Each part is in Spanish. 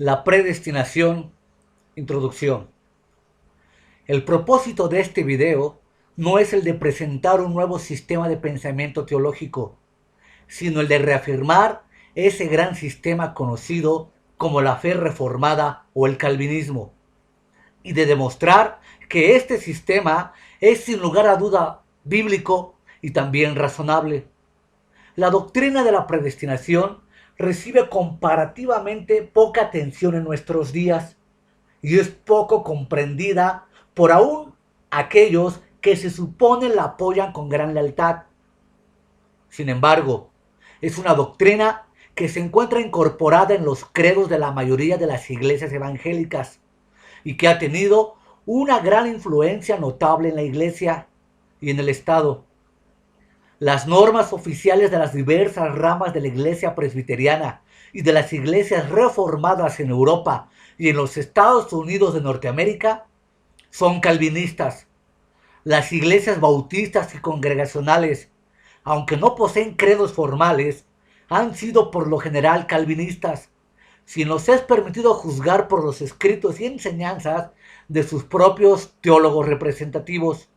La predestinación. Introducción. El propósito de este video no es el de presentar un nuevo sistema de pensamiento teológico, sino el de reafirmar ese gran sistema conocido como la fe reformada o el calvinismo, y de demostrar que este sistema es sin lugar a duda bíblico y también razonable. La doctrina de la predestinación recibe comparativamente poca atención en nuestros días y es poco comprendida por aún aquellos que se supone la apoyan con gran lealtad. Sin embargo, es una doctrina que se encuentra incorporada en los credos de la mayoría de las iglesias evangélicas y que ha tenido una gran influencia notable en la iglesia y en el Estado. Las normas oficiales de las diversas ramas de la iglesia presbiteriana y de las iglesias reformadas en Europa y en los Estados Unidos de Norteamérica son calvinistas. Las iglesias bautistas y congregacionales, aunque no poseen credos formales, han sido por lo general calvinistas, si nos es permitido juzgar por los escritos y enseñanzas de sus propios teólogos representativos.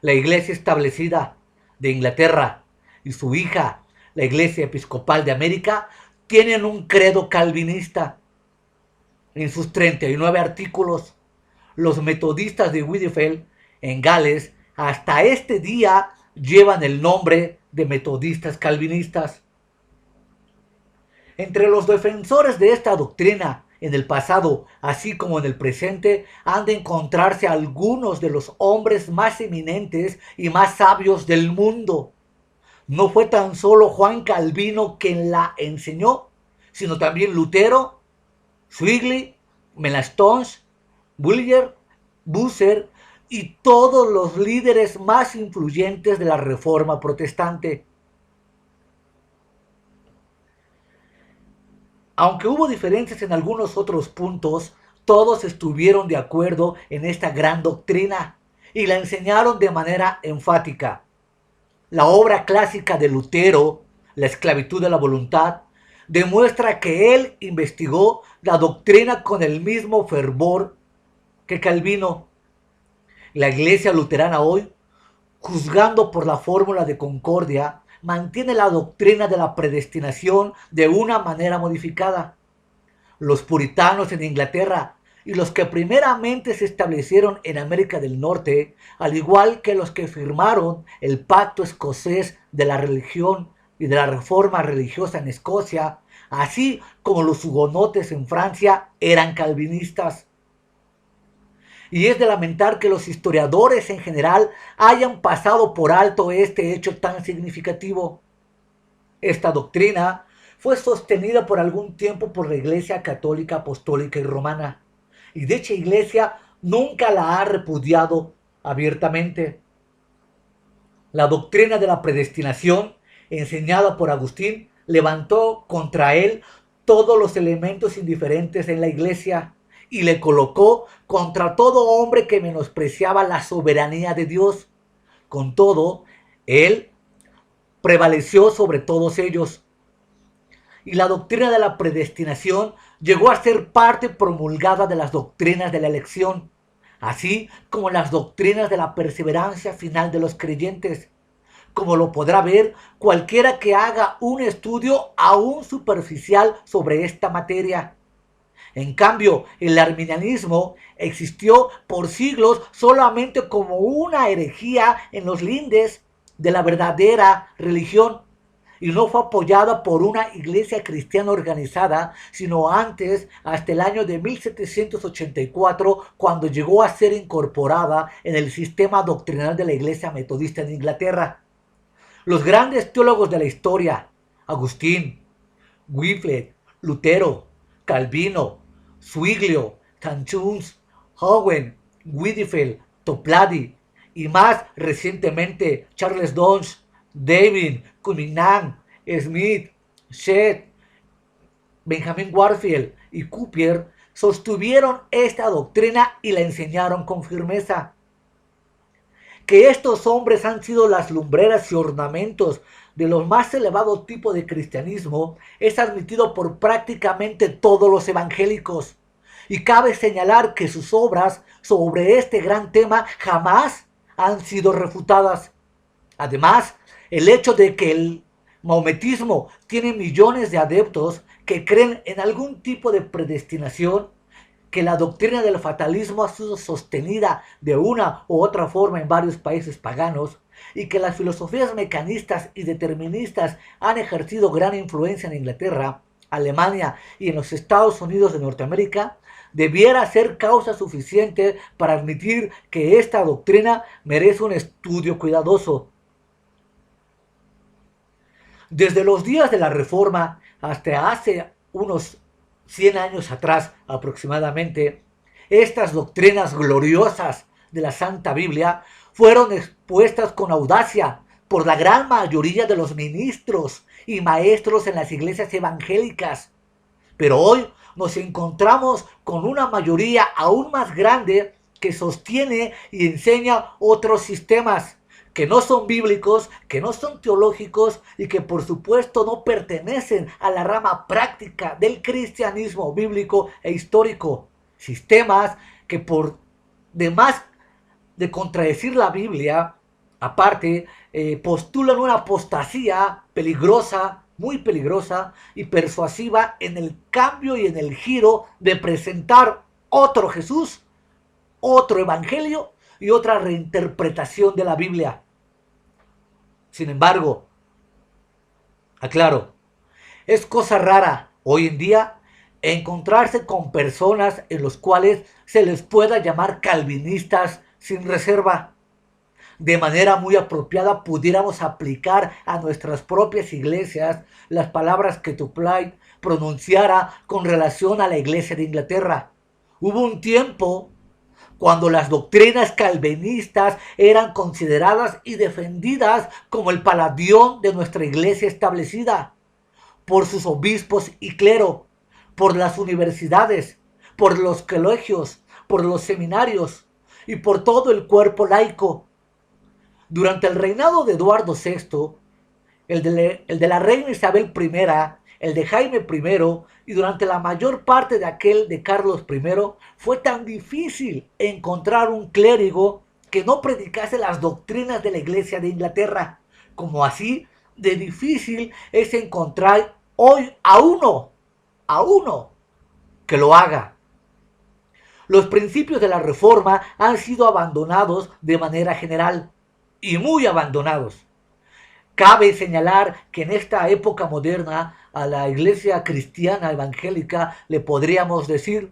La iglesia establecida de Inglaterra y su hija, la Iglesia Episcopal de América, tienen un credo calvinista. En sus 39 artículos, los metodistas de Whitfield, en Gales, hasta este día llevan el nombre de metodistas calvinistas. Entre los defensores de esta doctrina, en el pasado, así como en el presente, han de encontrarse algunos de los hombres más eminentes y más sabios del mundo. No fue tan solo Juan Calvino quien la enseñó, sino también Lutero, Zwingli, Melanchthon, Bullier, Bucer y todos los líderes más influyentes de la Reforma Protestante. Aunque hubo diferencias en algunos otros puntos, todos estuvieron de acuerdo en esta gran doctrina y la enseñaron de manera enfática. La obra clásica de Lutero, La esclavitud de la voluntad, demuestra que él investigó la doctrina con el mismo fervor que Calvino. La iglesia luterana hoy, juzgando por la fórmula de concordia, mantiene la doctrina de la predestinación de una manera modificada. Los puritanos en Inglaterra y los que primeramente se establecieron en América del Norte, al igual que los que firmaron el pacto escocés de la religión y de la reforma religiosa en Escocia, así como los hugonotes en Francia, eran calvinistas. Y es de lamentar que los historiadores en general hayan pasado por alto este hecho tan significativo. Esta doctrina fue sostenida por algún tiempo por la Iglesia Católica, Apostólica y Romana, y dicha iglesia nunca la ha repudiado abiertamente. La doctrina de la predestinación, enseñada por Agustín, levantó contra él todos los elementos indiferentes en la iglesia y le colocó contra todo hombre que menospreciaba la soberanía de Dios. Con todo, él prevaleció sobre todos ellos. Y la doctrina de la predestinación llegó a ser parte promulgada de las doctrinas de la elección, así como las doctrinas de la perseverancia final de los creyentes, como lo podrá ver cualquiera que haga un estudio aún superficial sobre esta materia. En cambio, el arminianismo existió por siglos solamente como una herejía en los lindes de la verdadera religión y no fue apoyada por una iglesia cristiana organizada, sino antes, hasta el año de 1784, cuando llegó a ser incorporada en el sistema doctrinal de la iglesia metodista en Inglaterra. Los grandes teólogos de la historia, Agustín, Wycliffe, Lutero, Calvino, Zwinglio, Tanchums, Owen, Whitefield, Toplady y más recientemente Charles Dodge, David, Cunningham, Smith, Shedd, Benjamin Warfield y Cooper sostuvieron esta doctrina y la enseñaron con firmeza. Que estos hombres han sido las lumbreras y ornamentos de los más elevados tipos de cristianismo es admitido por prácticamente todos los evangélicos. Y cabe señalar que sus obras sobre este gran tema jamás han sido refutadas. Además, el hecho de que el maometismo tiene millones de adeptos que creen en algún tipo de predestinación, que la doctrina del fatalismo ha sido sostenida de una u otra forma en varios países paganos y que las filosofías mecanistas y deterministas han ejercido gran influencia en Inglaterra, Alemania y en los Estados Unidos de Norteamérica, debiera ser causa suficiente para admitir que esta doctrina merece un estudio cuidadoso. Desde los días de la Reforma hasta hace unos 100 años atrás aproximadamente, estas doctrinas gloriosas de la Santa Biblia fueron expuestas con audacia por la gran mayoría de los ministros y maestros en las iglesias evangélicas. Pero hoy nos encontramos con una mayoría aún más grande que sostiene y enseña otros sistemas que no son bíblicos, que no son teológicos y que por supuesto no pertenecen a la rama práctica del cristianismo bíblico e histórico. Sistemas que por demás de contradecir la Biblia, aparte, postulan una apostasía peligrosa, muy peligrosa y persuasiva en el cambio y en el giro de presentar otro Jesús, otro evangelio y otra reinterpretación de la Biblia. Sin embargo, aclaro, es cosa rara hoy en día encontrarse con personas en los cuales se les pueda llamar calvinistas sin reserva. De manera muy apropiada pudiéramos aplicar a nuestras propias iglesias las palabras que Tuplay pronunciara con relación a la iglesia de Inglaterra. Hubo un tiempo cuando las doctrinas calvinistas eran consideradas y defendidas como el paladión de nuestra iglesia establecida, por sus obispos y clero, por las universidades, por los colegios, por los seminarios y por todo el cuerpo laico. Durante el reinado de Eduardo VI, el de la reina Isabel I, el de Jaime I y durante la mayor parte de aquel de Carlos I, fue tan difícil encontrar un clérigo que no predicase las doctrinas de la Iglesia de Inglaterra, como así de difícil es encontrar hoy a uno que lo haga. Los principios de la Reforma han sido abandonados de manera general y muy abandonados. Cabe señalar que en esta época moderna a la iglesia cristiana evangélica le podríamos decir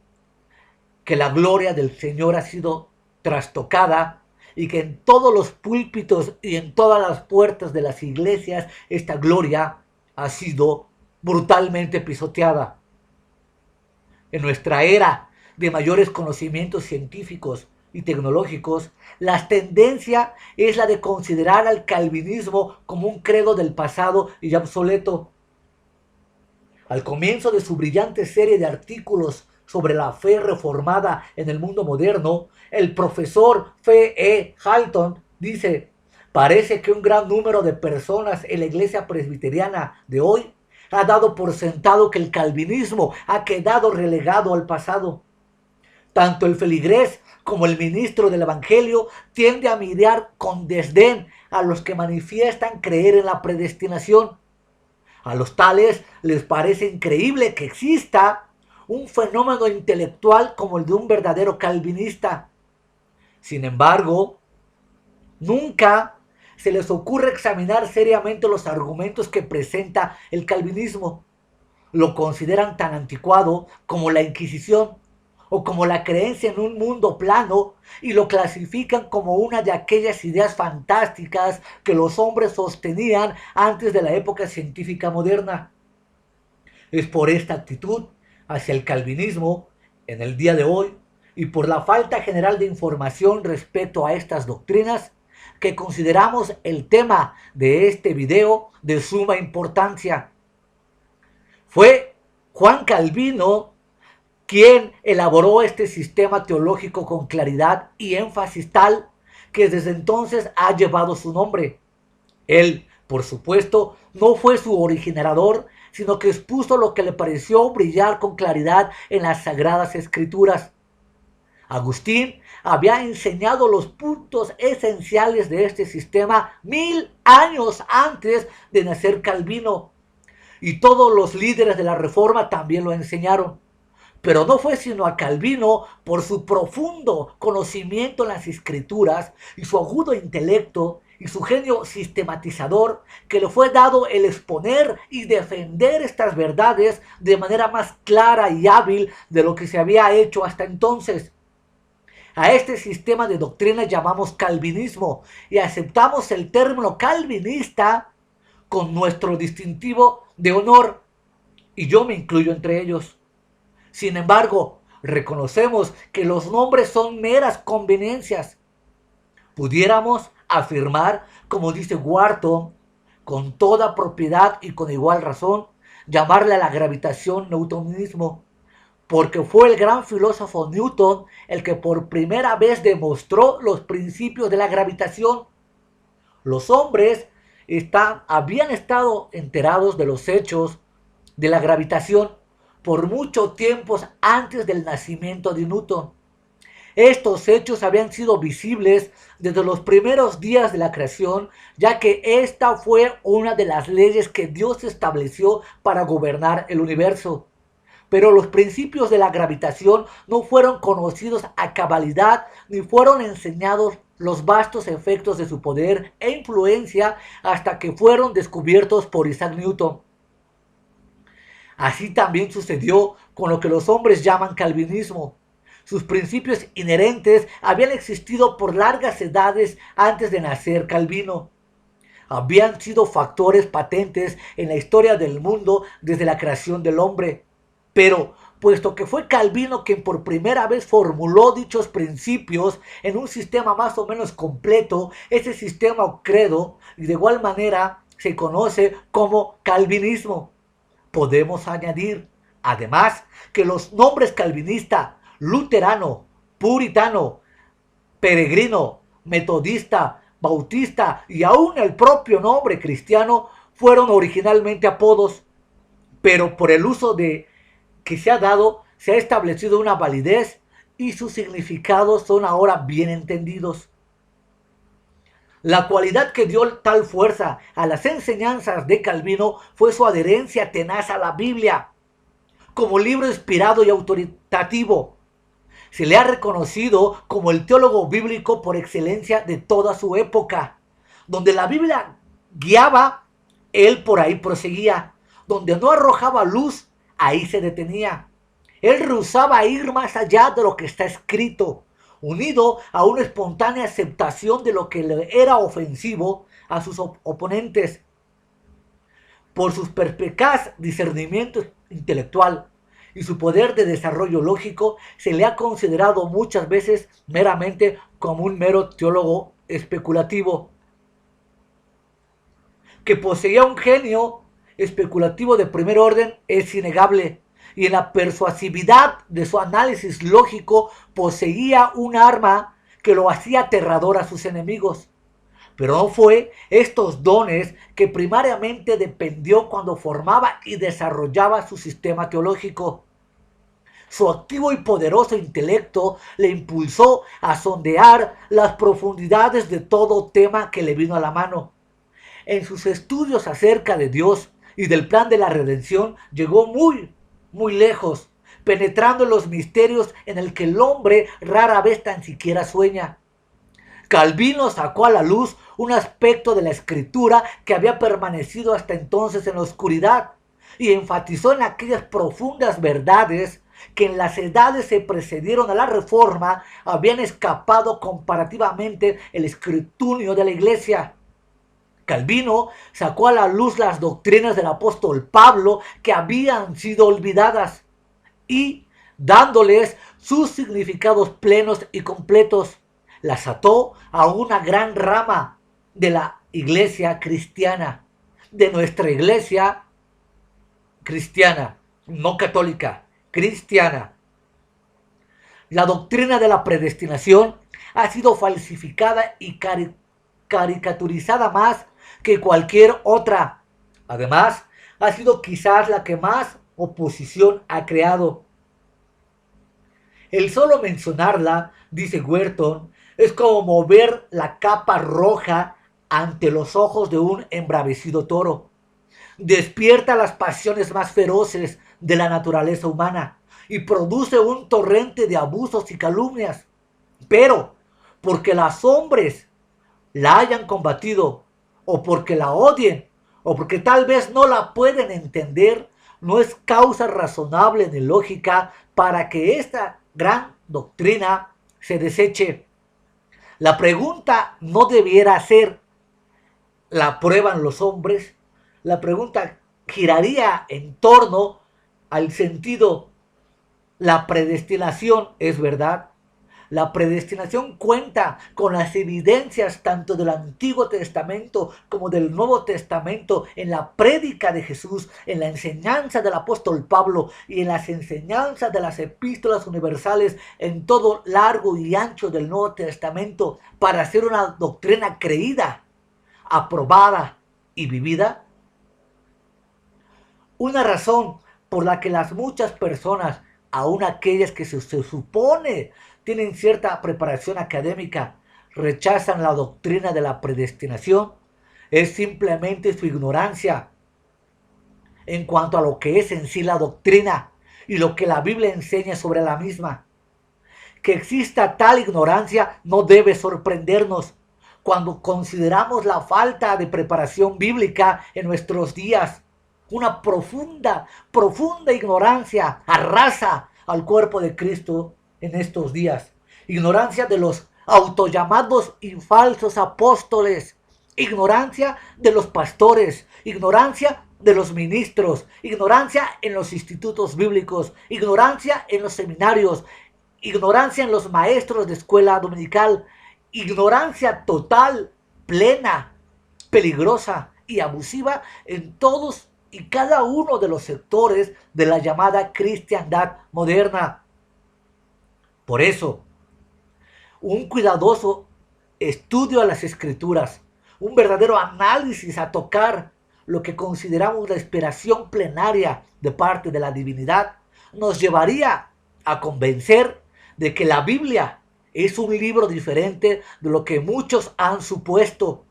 que la gloria del Señor ha sido trastocada y que en todos los púlpitos y en todas las puertas de las iglesias esta gloria ha sido brutalmente pisoteada. En nuestra era de mayores conocimientos científicos y tecnológicos, la tendencia es la de considerar al calvinismo como un credo del pasado y obsoleto. Al comienzo de su brillante serie de artículos sobre la fe reformada en el mundo moderno, el profesor F.E. Halton dice: parece que un gran número de personas en la iglesia presbiteriana de hoy ha dado por sentado que el calvinismo ha quedado relegado al pasado. Tanto el feligrés como el ministro del Evangelio tiende a mirar con desdén a los que manifiestan creer en la predestinación. A los tales les parece increíble que exista un fenómeno intelectual como el de un verdadero calvinista. Sin embargo, nunca se les ocurre examinar seriamente los argumentos que presenta el calvinismo. Lo consideran tan anticuado como la Inquisición o como la creencia en un mundo plano y lo clasifican como una de aquellas ideas fantásticas que los hombres sostenían antes de la época científica moderna. Es por esta actitud hacia el calvinismo en el día de hoy y por la falta general de información respecto a estas doctrinas que consideramos el tema de este video de suma importancia. Fue Juan Calvino quien elaboró este sistema teológico con claridad y énfasis tal que desde entonces ha llevado su nombre. Él Por supuesto, no fue su originador, sino que expuso lo que le pareció brillar con claridad en las Sagradas Escrituras. Agustín había enseñado los puntos esenciales de este sistema 1000 años antes de nacer Calvino, y todos los líderes de la Reforma también lo enseñaron. Pero no fue sino a Calvino, por su profundo conocimiento en las Escrituras y su agudo intelecto y su genio sistematizador, que le fue dado el exponer y defender estas verdades de manera más clara y hábil de lo que se había hecho hasta entonces. A este sistema de doctrina llamamos calvinismo y aceptamos el término calvinista con nuestro distintivo de honor, y yo me incluyo entre ellos. Sin embargo, reconocemos que los nombres son meras conveniencias. Pudiéramos afirmar, como dice Wharton, con toda propiedad y con igual razón, llamarle a la gravitación newtonismo, porque fue el gran filósofo Newton el que por primera vez demostró los principios de la gravitación. Los hombres habían estado enterados de los hechos de la gravitación por mucho tiempo antes del nacimiento de Newton. Estos hechos habían sido visibles desde los primeros días de la creación, ya que esta fue una de las leyes que Dios estableció para gobernar el universo. Pero los principios de la gravitación no fueron conocidos a cabalidad ni fueron enseñados los vastos efectos de su poder e influencia hasta que fueron descubiertos por Isaac Newton. Así también sucedió con lo que los hombres llaman calvinismo. Sus principios inherentes habían existido por largas edades antes de nacer Calvino. Habían sido factores patentes en la historia del mundo desde la creación del hombre. Pero, puesto que fue Calvino quien por primera vez formuló dichos principios en un sistema más o menos completo, ese sistema o credo, y de igual manera se conoce como calvinismo. Podemos añadir, además, que los nombres calvinista, luterano, puritano, peregrino, metodista, bautista y aún el propio nombre cristiano fueron originalmente apodos, pero por el uso que se ha dado, se ha establecido una validez y sus significados son ahora bien entendidos. La cualidad que dio tal fuerza a las enseñanzas de Calvino fue su adherencia tenaz a la Biblia como libro inspirado y autoritativo. Se le ha reconocido como el teólogo bíblico por excelencia de toda su época. Donde la Biblia guiaba, él por ahí proseguía. Donde no arrojaba luz, ahí se detenía. Él rehusaba ir más allá de lo que está escrito, unido a una espontánea aceptación de lo que le era ofensivo a sus oponentes. Por sus perspicaz discernimiento intelectual y su poder de desarrollo lógico, se le ha considerado muchas veces meramente como un mero teólogo especulativo, que poseía un genio especulativo de primer orden es innegable, y en la persuasividad de su análisis lógico poseía un arma que lo hacía aterrador a sus enemigos. Pero no fue estos dones que primariamente dependió cuando formaba y desarrollaba su sistema teológico. Su activo y poderoso intelecto le impulsó a sondear las profundidades de todo tema que le vino a la mano. En sus estudios acerca de Dios y del plan de la redención llegó muy lejos, penetrando en los misterios en el que el hombre rara vez tan siquiera sueña. Calvino sacó a la luz un aspecto de la escritura que había permanecido hasta entonces en la oscuridad y enfatizó en aquellas profundas verdades que en las edades que precedieron a la Reforma habían escapado comparativamente el escrutinio de la Iglesia. Calvino sacó a la luz las doctrinas del apóstol Pablo que habían sido olvidadas y, dándoles sus significados plenos y completos, las ató a una gran rama de la iglesia cristiana, de nuestra iglesia cristiana, no católica, cristiana. La doctrina de la predestinación ha sido falsificada y caricaturizada más que cualquier otra. Además, ha sido quizás la que más oposición ha creado. El solo mencionarla, dice Wharton, es como mover la capa roja ante los ojos de un embravecido toro. Despierta las pasiones más feroces de la naturaleza humana y produce un torrente de abusos y calumnias. Pero, porque los hombres la hayan combatido, o porque la odien, o porque tal vez no la pueden entender, no es causa razonable ni lógica para que esta gran doctrina se deseche. La pregunta no debiera ser, ¿la aprueban los hombres? La pregunta giraría en torno al sentido, ¿la predestinación es verdad? La predestinación cuenta con las evidencias tanto del Antiguo Testamento como del Nuevo Testamento en la prédica de Jesús, en la enseñanza del apóstol Pablo y en las enseñanzas de las epístolas universales en todo largo y ancho del Nuevo Testamento para ser una doctrina creída, aprobada y vivida. Una razón por la que las muchas personas, aun aquellas que se supone tienen cierta preparación académica, rechazan la doctrina de la predestinación, es simplemente su ignorancia en cuanto a lo que es en sí la doctrina y lo que la Biblia enseña sobre la misma. Que exista tal ignorancia no debe sorprendernos cuando consideramos la falta de preparación bíblica en nuestros días. Una profunda ignorancia arrasa al cuerpo de Cristo en estos días. Ignorancia de los autollamados y falsos apóstoles. Ignorancia de los pastores. Ignorancia de los ministros. Ignorancia en los institutos bíblicos. Ignorancia en los seminarios. Ignorancia en los maestros de escuela dominical. Ignorancia total, plena, peligrosa y abusiva en todos y cada uno de los sectores de la llamada cristiandad moderna. Por eso, un cuidadoso estudio a las Escrituras, un verdadero análisis a tocar lo que consideramos la inspiración plenaria de parte de la divinidad, nos llevaría a convencer de que la Biblia es un libro diferente de lo que muchos han supuesto.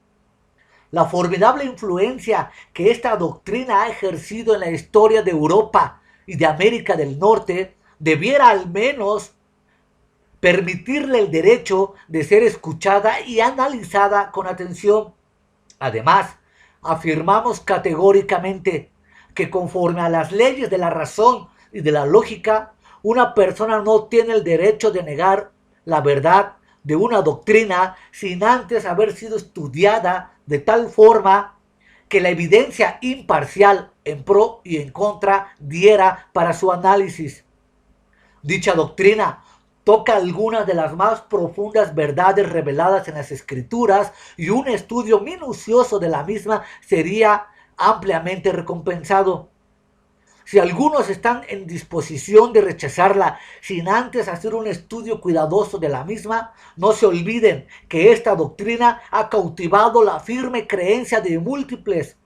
La formidable influencia que esta doctrina ha ejercido en la historia de Europa y de América del Norte debiera al menos permitirle el derecho de ser escuchada y analizada con atención. Además, afirmamos categóricamente que conforme a las leyes de la razón y de la lógica, una persona no tiene el derecho de negar la verdad de una doctrina sin antes haber sido estudiada de tal forma que la evidencia imparcial en pro y en contra diera para su análisis. Dicha doctrina toca algunas de las más profundas verdades reveladas en las Escrituras y un estudio minucioso de la misma sería ampliamente recompensado. Si algunos están en disposición de rechazarla sin antes hacer un estudio cuidadoso de la misma, no se olviden que esta doctrina ha cautivado la firme creencia de múltiples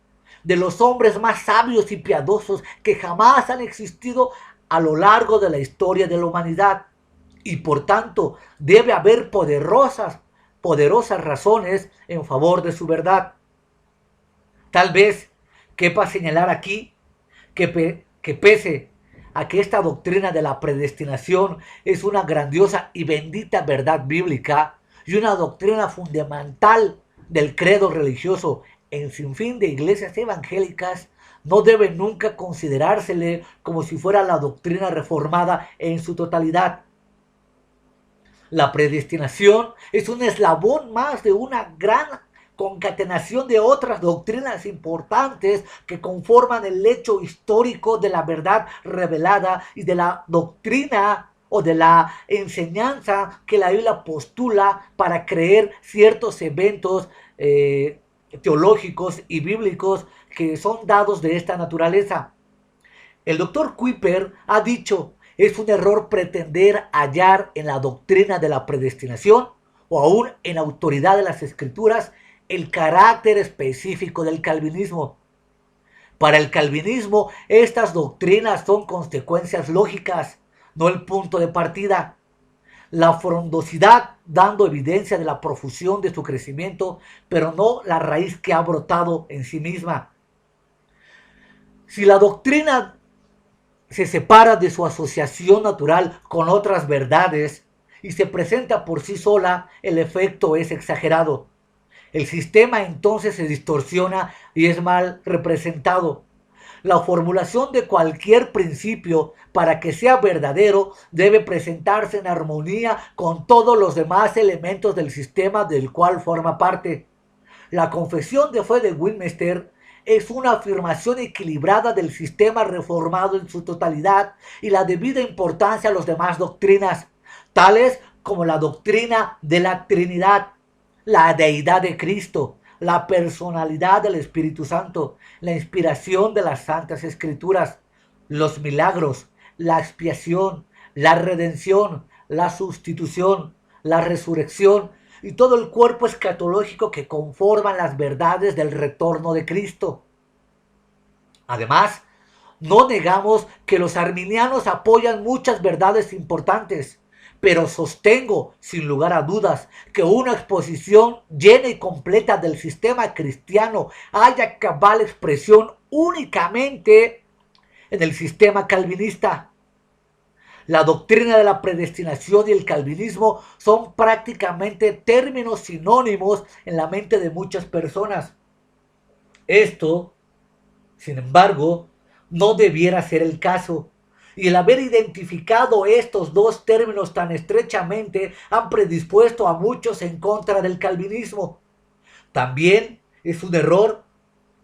de los hombres más sabios y piadosos que jamás han existido a lo largo de la historia de la humanidad. Y por tanto debe haber poderosas razones en favor de su verdad. Tal vez quepa señalar aquí que pese a que esta doctrina de la predestinación es una grandiosa y bendita verdad bíblica y una doctrina fundamental del credo religioso en sinfín de iglesias evangélicas, no debe nunca considerársele como si fuera la doctrina reformada en su totalidad. La predestinación es un eslabón más de una gran concatenación de otras doctrinas importantes que conforman el hecho histórico de la verdad revelada y de la doctrina o de la enseñanza que la Biblia postula para creer ciertos eventos teológicos y bíblicos que son dados de esta naturaleza. El doctor Kuyper ha dicho: es un error pretender hallar en la doctrina de la predestinación o aún en la autoridad de las Escrituras el carácter específico del calvinismo. Para el calvinismo, estas doctrinas son consecuencias lógicas, no el punto de partida. La frondosidad dando evidencia de la profusión de su crecimiento, pero no la raíz que ha brotado en sí misma. Si la doctrina se separa de su asociación natural con otras verdades y se presenta por sí sola, el efecto es exagerado. El sistema entonces se distorsiona y es mal representado. La formulación de cualquier principio, para que sea verdadero, debe presentarse en armonía con todos los demás elementos del sistema del cual forma parte. La confesión de fe de Westminster es una afirmación equilibrada del sistema reformado en su totalidad y la debida importancia a las demás doctrinas, tales como la doctrina de la Trinidad, la deidad de Cristo, la personalidad del Espíritu Santo, la inspiración de las Santas Escrituras, los milagros, la expiación, la redención, la sustitución, la resurrección y todo el cuerpo escatológico que conforman las verdades del retorno de Cristo. Además, no negamos que los arminianos apoyan muchas verdades importantes, pero sostengo, sin lugar a dudas, que una exposición llena y completa del sistema cristiano haya cabal expresión únicamente en el sistema calvinista. La doctrina de la predestinación y el calvinismo son prácticamente términos sinónimos en la mente de muchas personas. Esto, sin embargo, no debiera ser el caso. Y el haber identificado estos dos términos tan estrechamente han predispuesto a muchos en contra del calvinismo. También es un error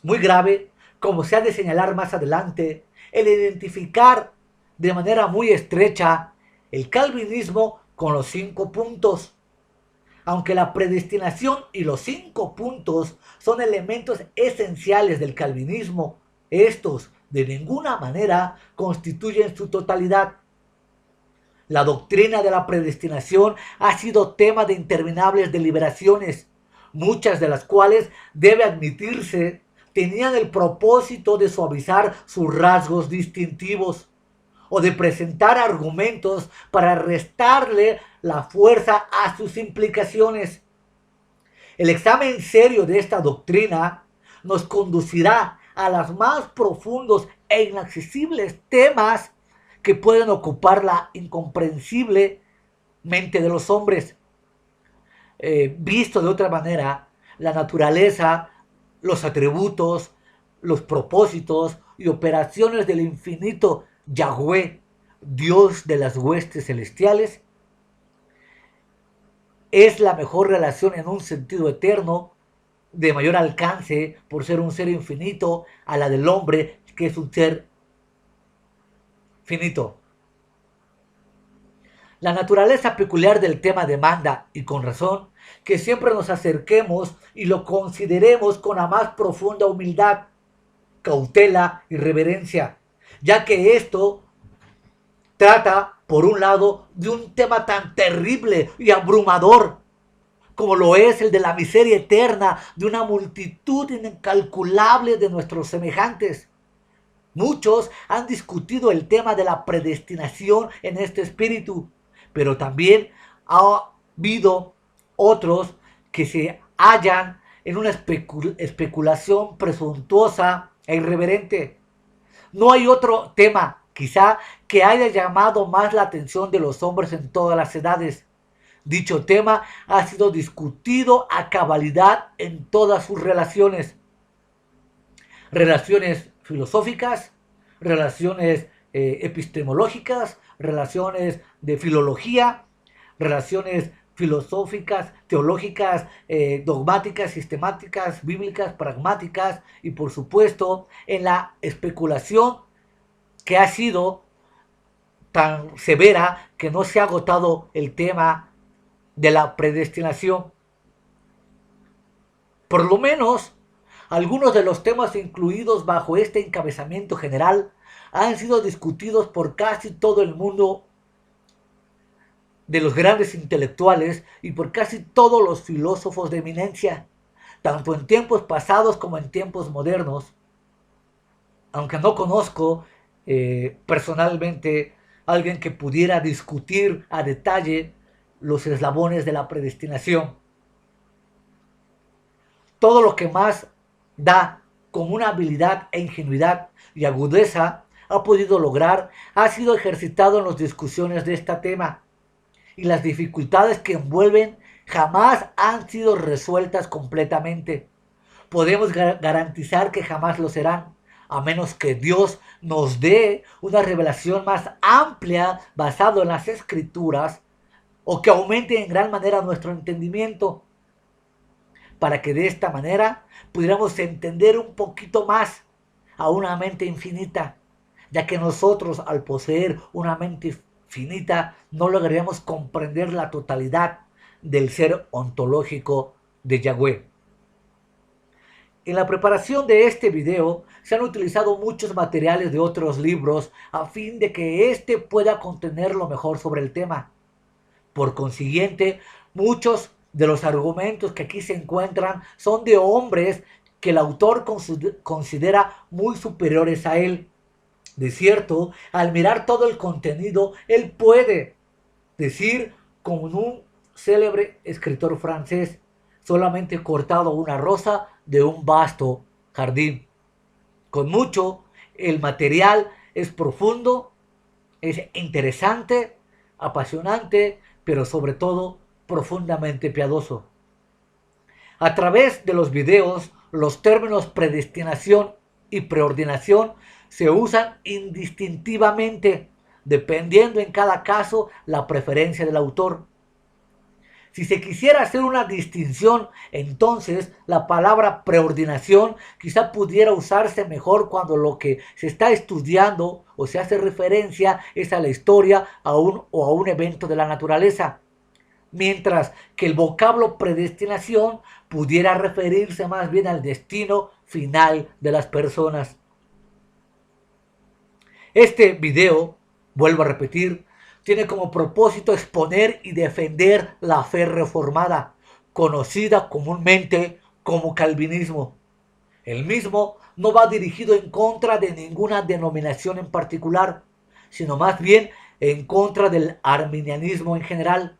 muy grave, como se ha de señalar más adelante, el identificar de manera muy estrecha el calvinismo con los 5 puntos. Aunque la predestinación y los 5 puntos son elementos esenciales del calvinismo, estos de ninguna manera constituyen su totalidad. La doctrina de la predestinación ha sido tema de interminables deliberaciones, muchas de las cuales, debe admitirse, tenían el propósito de suavizar sus rasgos distintivos o de presentar argumentos para restarle la fuerza a sus implicaciones. El examen serio de esta doctrina nos conducirá a los más profundos e inaccesibles temas que pueden ocupar la incomprensible mente de los hombres. Visto de otra manera, la naturaleza, los atributos, los propósitos y operaciones del infinito Yahweh, Dios de las huestes celestiales, es la mejor relación en un sentido eterno, de mayor alcance por ser un ser infinito, a la del hombre, que es un ser finito. La naturaleza peculiar del tema demanda, y con razón, que siempre nos acerquemos y lo consideremos con la más profunda humildad, cautela y reverencia, ya que esto trata, por un lado, de un tema tan terrible y abrumador como lo es el de la miseria eterna de una multitud incalculable de nuestros semejantes. Muchos han discutido el tema de la predestinación en este espíritu, pero también ha habido otros que se hallan en una especulación presuntuosa e irreverente. No hay otro tema, quizá, que haya llamado más la atención de los hombres en todas las edades. Dicho tema ha sido discutido a cabalidad en todas sus relaciones. Relaciones filosóficas, relaciones epistemológicas, relaciones de filología, relaciones filosóficas, teológicas, dogmáticas, sistemáticas, bíblicas, pragmáticas y por supuesto en la especulación que ha sido tan severa que no se ha agotado el tema de la predestinación. Por lo menos, algunos de los temas incluidos bajo este encabezamiento general han sido discutidos por casi todo el mundo de los grandes intelectuales y por casi todos los filósofos de eminencia. tanto en tiempos pasados como en tiempos modernos, aunque no conozco personalmente alguien que pudiera discutir a detalle los eslabones de la predestinación. Todo lo que más da con una habilidad e ingenuidad y agudeza ha podido lograr ha sido ejercitado en las discusiones de este tema, y las dificultades que envuelven jamás han sido resueltas completamente. Podemos garantizar que jamás lo serán, a menos que Dios nos dé una revelación más amplia basada en las escrituras, o que aumente en gran manera nuestro entendimiento, para que de esta manera pudiéramos entender un poquito más a una mente infinita, ya que nosotros, al poseer una mente finita, no lograríamos comprender la totalidad del ser ontológico de Yahweh. En la preparación de este video se han utilizado muchos materiales de otros libros a fin de que éste pueda contener lo mejor sobre el tema. Por consiguiente, muchos de los argumentos que aquí se encuentran son de hombres que el autor considera muy superiores a él. De cierto, al mirar todo el contenido, él puede decir, como un célebre escritor francés, solamente cortado una rosa de un vasto jardín. Con mucho, el material es profundo, es interesante, apasionante, pero sobre todo profundamente piadoso. A través de los videos, los términos predestinación y preordinación se usan indistintivamente, dependiendo en cada caso la preferencia del autor. Si se quisiera hacer una distinción, entonces la palabra preordinación quizá pudiera usarse mejor cuando lo que se está estudiando o se hace referencia es a la historia o a un evento de la naturaleza, mientras que el vocablo predestinación pudiera referirse más bien al destino final de las personas. Este video, vuelvo a repetir, tiene como propósito exponer y defender la fe reformada, conocida comúnmente como calvinismo. El mismo no va dirigido en contra de ninguna denominación en particular, sino más bien en contra del arminianismo en general.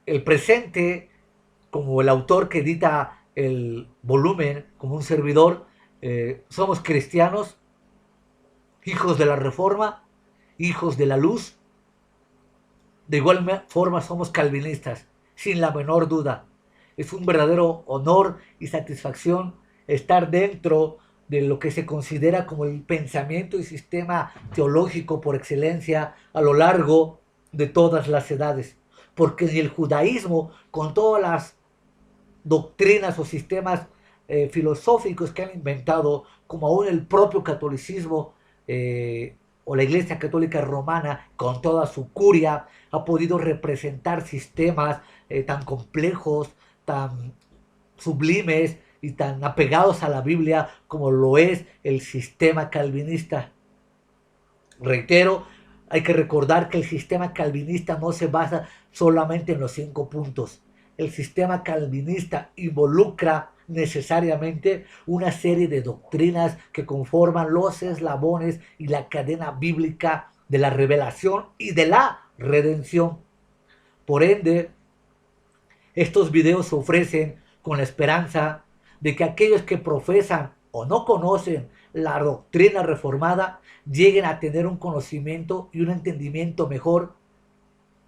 El presente, como el autor que edita el volumen, como un servidor, somos cristianos, hijos de la Reforma, hijos de la luz. De igual forma somos calvinistas, sin la menor duda. Es un verdadero honor y satisfacción estar dentro de lo que se considera como el pensamiento y sistema teológico por excelencia a lo largo de todas las edades. Porque ni el judaísmo, con todas las doctrinas o sistemas filosóficos que han inventado, como aún el propio catolicismo o la Iglesia Católica Romana, con toda su curia, ha podido representar sistemas tan complejos, tan sublimes y tan apegados a la Biblia como lo es el sistema calvinista. Reitero, hay que recordar que el sistema calvinista no se basa solamente en los 5 puntos. El sistema calvinista involucra necesariamente una serie de doctrinas que conforman los eslabones y la cadena bíblica de la revelación y de la redención. Por ende, estos videos se ofrecen con la esperanza de que aquellos que profesan o no conocen la doctrina reformada lleguen a tener un conocimiento y un entendimiento mejor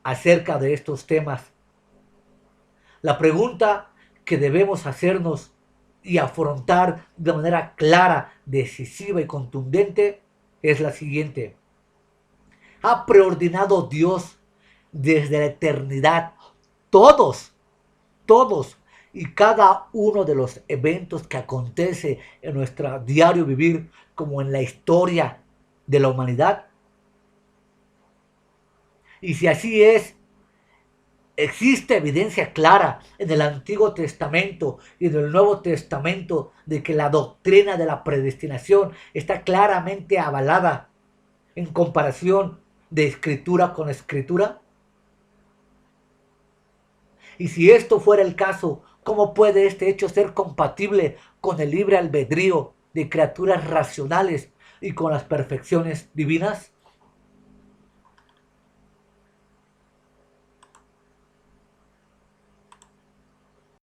acerca de estos temas. La pregunta que debemos hacernos y afrontar de manera clara, decisiva y contundente es la siguiente. ¿Ha preordinado Dios desde la eternidad todos y cada uno de los eventos que acontece en nuestro diario vivir como en la historia de la humanidad? Y si así es, existe evidencia clara en el Antiguo Testamento y en el Nuevo Testamento de que la doctrina de la predestinación está claramente avalada en comparación de escritura con escritura. Y si esto fuera el caso, ¿cómo puede este hecho ser compatible con el libre albedrío de criaturas racionales y con las perfecciones divinas?